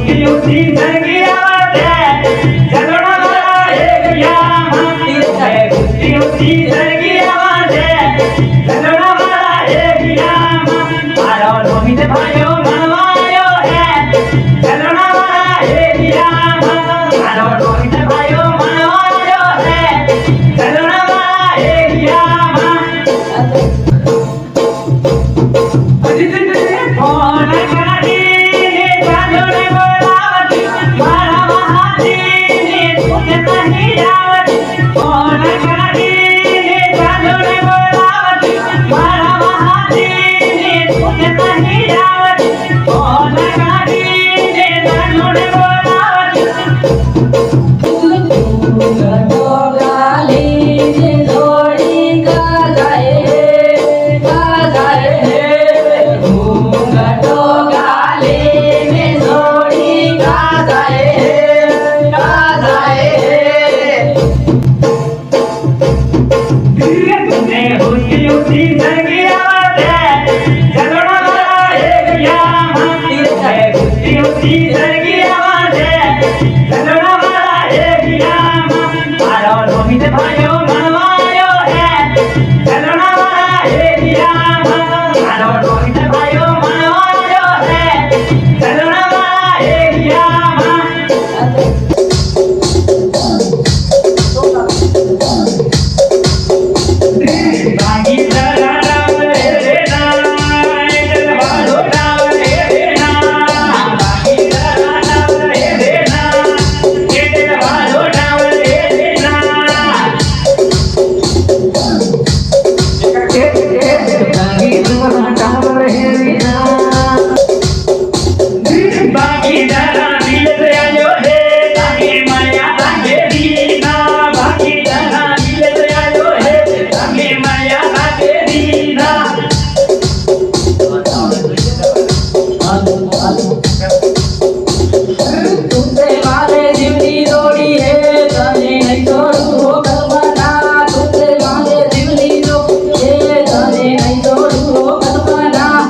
ઊંચી ઊંચી સરગી આવે ચંદણા મારા એકિયામાં ઊંચી ઊંચી સરગી આવે ચંદણા મારા એકિયામાં મારો રોહિત ભાઈઓ મનવાયો હે ચંદણા મારા એકિયામાં મારો રોહિત ભાઈઓ મનવાયો હે ચંદણા મારા એકિયામાં ફોન કાઢીને ચાંદોને બોલાવતી મારા મહાદેવને તું નહીં આવતી ફોન કાઢીને ચાંદોને બોલાવતી મારા મહાદેવને તું નહીં આવતી ફોન કાઢીને ચાંદોને બોલાવતી ભાઈઓ મનવાયો હે ચંદણા મારા એકિયામાં મારો રોહિત ભાઈઓ મનવાયો હે ચંદણા મારા એકિયામાં ભાગી દરા રામ રે ના એટલે વાળો રામ રે ના ભાગી દરા રામ રે ના એટલે વાળો રામ રે ના ભાગીદારા મિલત આયો હે તારી માયા લાગેરી ના ભાગીદારા મિલત આયો હે તારી માયા લાગેરી ના તુતે મારે જીવની દોડી હે તને નહીં છોડું કલ્પના તુતે મારે જીવની દોડી હે તને નહીં છોડું કલ્પના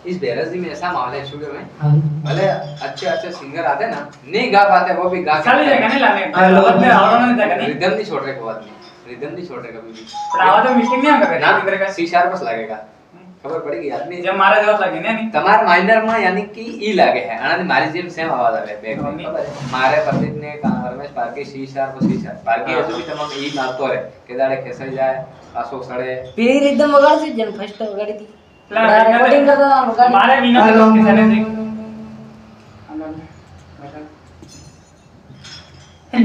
इस बैराजी में ऐसा माहौल है स्टूडियो में भले अच्छे सिंगर आते ना नहीं गा पाते वो भी गा सारी जगह नहीं लाने आवाज में आवरण नहीं जगह नहीं रिदम नहीं छोड़ रहे को आदमी रिदम नहीं छोड़ रहे कभी भी पर आवाज में मिस्टेक नहीं होगा ना करेगा सी शार्प बस लगेगा खबर पड़ेगी आदमी जब मारा जवाब लगे नहीं તમાર માઇનર માં यानी कि ई लागे है आनंद मारी जेम सेम आवाज આવે બેક में खबर है मारे प्रदीप ने रमेश पारकी सी शार्प पारकी हजू भी तमाम ई लातो रे के दाड़े खेसई जाए पासो सड़े પેલી એકદમ વગાડશે જેમ ફર્સ્ટ વગાડી હતી रेकॉर्डिंग કરતા વગાડી मारे विनोद के सारे देख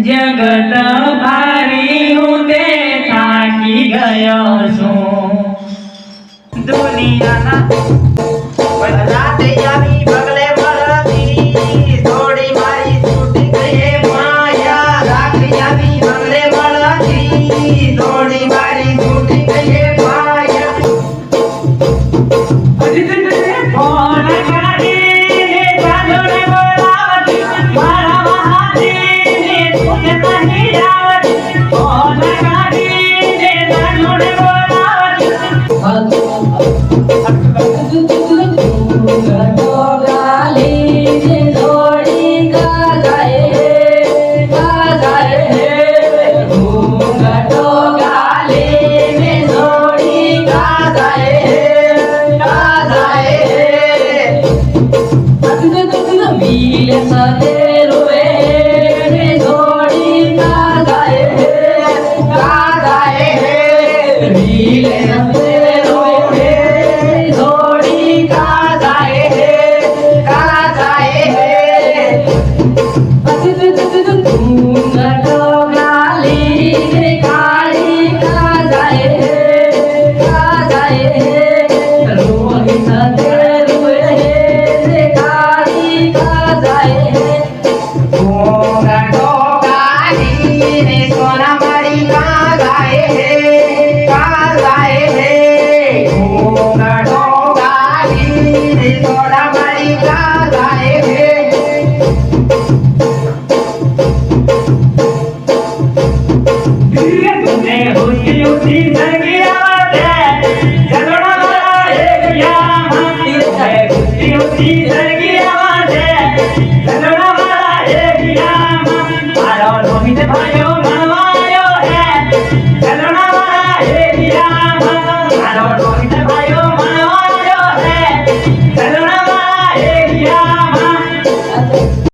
जगत भारी हूँ ते थाकी गयो छूं दुनिया ना